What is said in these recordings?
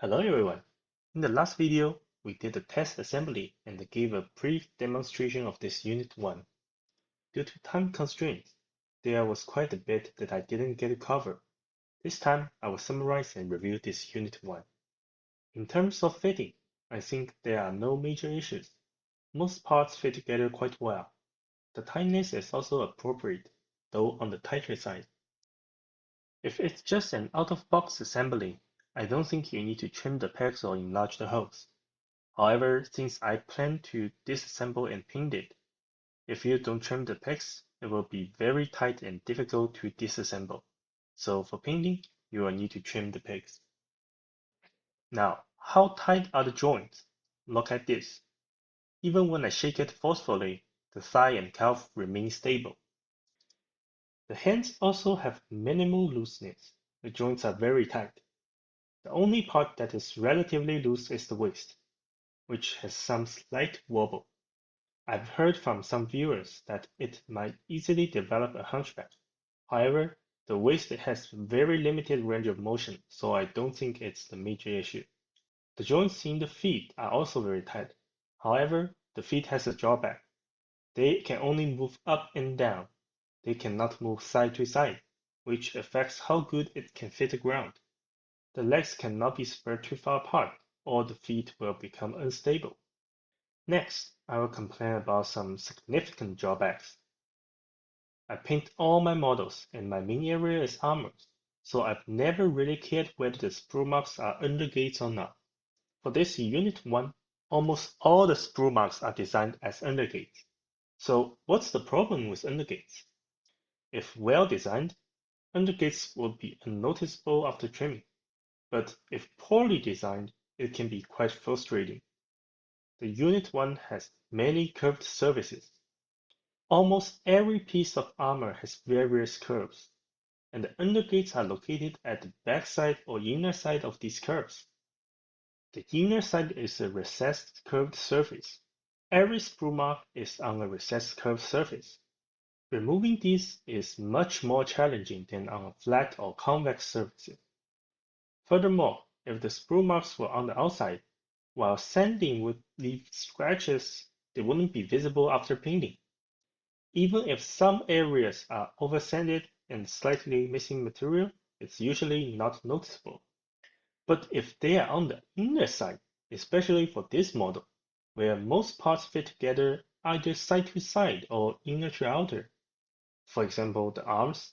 Hello everyone. In the last video, we did a test assembly and gave a brief demonstration of this Unit 1. Due to time constraints, there was quite a bit that I didn't get to cover. This time, I will summarize and review this Unit 1. In terms of fitting, I think there are no major issues. Most parts fit together quite well. The tightness is also appropriate, though on the tighter side. If it's just an out-of-box assembly, I don't think you need to trim the pegs or enlarge the holes. However, since I plan to disassemble and paint it, if you don't trim the pegs, it will be very tight and difficult to disassemble. So for painting, you will need to trim the pegs. Now, how tight are the joints? Look at this. Even when I shake it forcefully, the thigh and calf remain stable. The hands also have minimal looseness. The joints are very tight. The only part that is relatively loose is the waist, which has some slight wobble. I've heard from some viewers that it might easily develop a hunchback. However, the waist has very limited range of motion, so I don't think it's the major issue. The joints in the feet are also very tight. However, the feet has a drawback. They can only move up and down. They cannot move side to side, which affects how good it can fit the ground. The legs cannot be spread too far apart, or the feet will become unstable. Next, I will complain about some significant drawbacks. I paint all my models and my main area is armors, so I've never really cared whether the sprue marks are undergates or not. For this Unit 1, almost all the sprue marks are designed as undergates. So what's the problem with undergates? If well designed, undergates will be unnoticeable after trimming, but if poorly designed, it can be quite frustrating. The Unit 1 has many curved surfaces. Almost every piece of armor has various curves, and the undergates are located at the backside or inner side of these curves. The inner side is a recessed curved surface. Every sprue mark is on a recessed curved surface. Removing these is much more challenging than on a flat or convex surface. Furthermore, if the sprue marks were on the outside, while sanding would leave scratches, they wouldn't be visible after painting. Even if some areas are oversanded and slightly missing material, it's usually not noticeable. But if they are on the inner side, especially for this model, where most parts fit together either side to side or inner to outer, for example, the arms,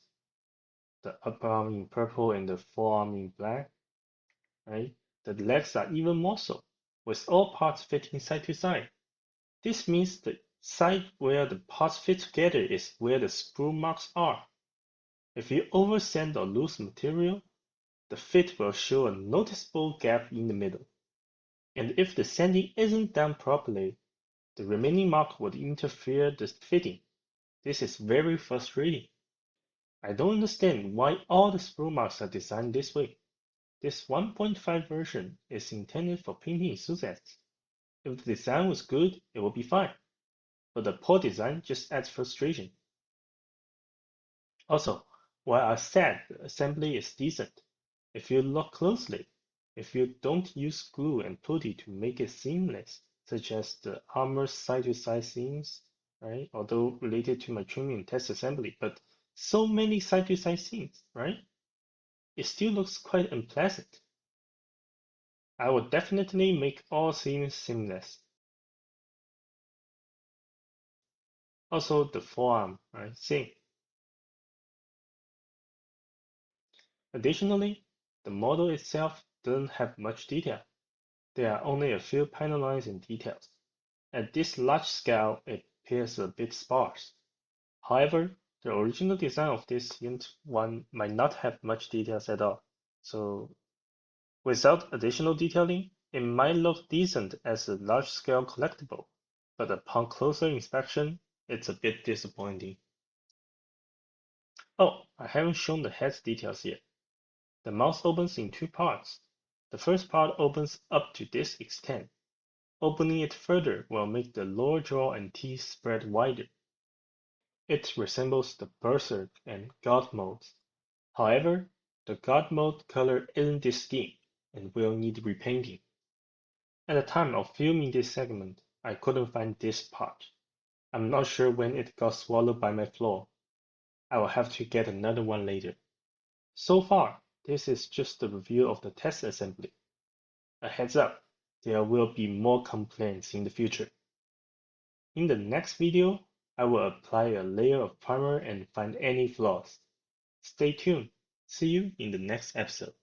the upper arm in purple and the forearm in black, right? The legs are even more so, with all parts fitting side to side. This means the side where the parts fit together is where the sprue marks are. If you oversand or lose material, the fit will show a noticeable gap in the middle. And if the sanding isn't done properly, the remaining mark would interfere the fitting. This is very frustrating. I don't understand why all the sprue marks are designed this way. This 1.5 version is intended for painting enthusiasts. If the design was good, it would be fine. But the poor design just adds frustration. Also, while I said the assembly is decent, if you look closely, if you don't use glue and putty to make it seamless, such as the armor side-to-side seams, right? Although related to my trimming and test assembly, but so many side-to-side seams, right? It still looks quite unpleasant. I would definitely make all seams seamless. Also, the forearm, right? Same. Additionally, the model itself doesn't have much detail. There are only a few panel lines and details. At this large scale, it appears a bit sparse. However, the original design of this Unit 1 might not have much details at all. So, without additional detailing, it might look decent as a large-scale collectible, but upon closer inspection, it's a bit disappointing. Oh, I haven't shown the head details yet. The mouth opens in two parts. The first part opens up to this extent. Opening it further will make the lower jaw and teeth spread wider. It resembles the Berserk and God modes. However, the God mode color isn't this scheme. and will need repainting. At the time of filming this segment, I couldn't find this part. I'm not sure when it got swallowed by my flaw. I will have to get another one later. So far, this is just a review of the test assembly. A heads up, there will be more complaints in the future. In the next video, I will apply a layer of primer and find any flaws. Stay tuned. See you in the next episode.